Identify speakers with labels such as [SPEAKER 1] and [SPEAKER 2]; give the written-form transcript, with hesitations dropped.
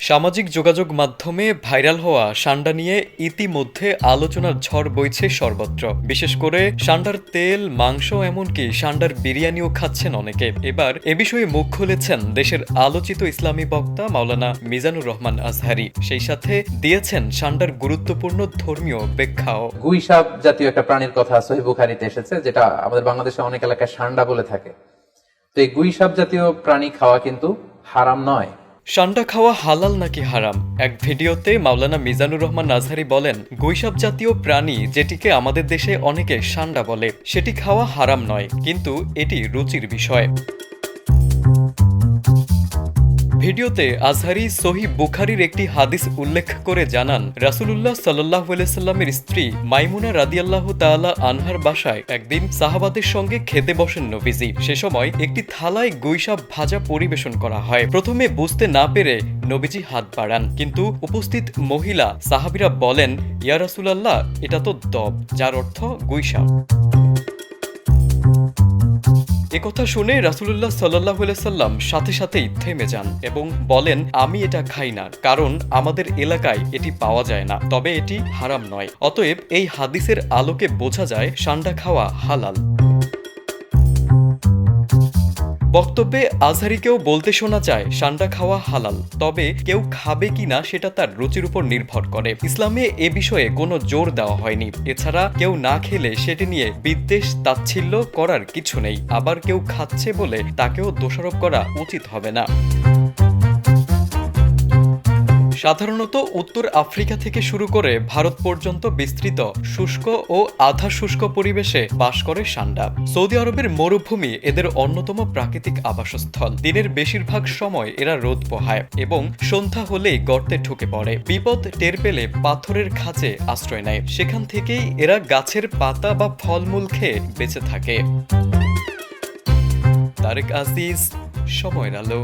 [SPEAKER 1] সামাজিক যোগাযোগ মাধ্যমে ভাইরাল হওয়া সান্ডা নিয়ে ইতিমধ্যে আলোচনার ঝড় বইছে সর্বত্র। বিশেষ করে সান্ডার তেল, মাংস, এমনকি সান্ডার বিরিয়ানিও খাচ্ছেন অনেকে। এবার এ বিষয়ে মুখ খুলেছেন দেশের আলোচিত ইসলামী বক্তা মাওলানা মিজানুর রহমান আজহারী। সেই সাথে দিয়েছেন সান্ডার গুরুত্বপূর্ণ ধর্মীয় ব্যাখ্যাও।
[SPEAKER 2] গুইসাপ জাতীয় একটা প্রাণীর কথা সহিহ বুখারীতে এসেছে, যেটা আমাদের বাংলাদেশে অনেক এলাকায় সান্ডা বলে থাকে। তো এই গুইসাপ জাতীয় প্রাণী খাওয়া কিন্তু হারাম নয়।
[SPEAKER 1] সান্ডা খাওয়া হালাল নাকি হারাম? এক ভিডিওতে মাওলানা মিজানুর রহমান আজহারী বলেন, গুইসাপ জাতীয় প্রাণী, যেটিকে আমাদের দেশে অনেকে সান্ডা বলে, সেটি খাওয়া হারাম নয়, কিন্তু এটি রুচির বিষয়। ভিডিওতে আজহারী সহিহ বুখারীর একটি হাদিস উল্লেখ করে জানান, রাসূলুল্লাহ সাল্লাল্লাহু আলাইহি সাল্লামের স্ত্রী মাইমুনা রাদিয়াল্লাহু তাআলা আনহার বাসায় একদিন সাহাবাদের সঙ্গে খেতে বসেন নবীজি। সে সময় একটি থালায় গুইসাপ ভাজা পরিবেশন করা হয়। প্রথমে বুঝতে না পেরে নবীজি হাত বাড়ান, কিন্তু উপস্থিত মহিলা সাহাবীরা বলেন, ইয়া রাসূলুল্লাহ, এটা তো দব, যার অর্থ গুইসাপ। একথা শুনে রাসূলুল্লাহ সাল্লাল্লাহু আলাইহি সাল্লাম সাথে সাথেই থেমে যান এবং বলেন, আমি এটা খাই না, কারণ আমাদের এলাকায় এটি পাওয়া যায় না, তবে এটি হারাম নয়। অতএব এই হাদিসের আলোকে বোঝা যায় সান্ডা খাওয়া হালাল। বক্তব্যে আজহারীকেও বলতে শোনা যায়, সান্ডা খাওয়া হালাল, তবে কেউ খাবে কিনা সেটা তার রুচির উপর নির্ভর করে। ইসলামে এ বিষয়ে কোনো জোর দেওয়া হয়নি। এছাড়া কেউ না খেলে সেটি নিয়ে বিদ্বেষ তাচ্ছিল্য করার কিছু নেই। আবার কেউ খাচ্ছে বলে তাকেও দোষারোপ করা উচিত হবে না। সাধারণত উত্তর আফ্রিকা থেকে শুরু করে ভারত পর্যন্ত বিস্তৃত শুষ্ক ও আধা শুষ্ক পরিবেশে বাস করে সান্ডা। সৌদি আরবের মরুভূমি এদের অন্যতম প্রাকৃতিক আবাসস্থল। দিনের বেশিরভাগ সময় এরা রোদ পোহায় এবং সন্ধ্যা হলেই গর্তে ঢুকে পড়ে। বিপদ টের পেলে পাথরের খাঁচে আশ্রয় নেয়। সেখান থেকেই এরা গাছের পাতা বা ফলমূল খেয়ে বেঁচে থাকে। তারেক আজিজ, সময়ের আলো।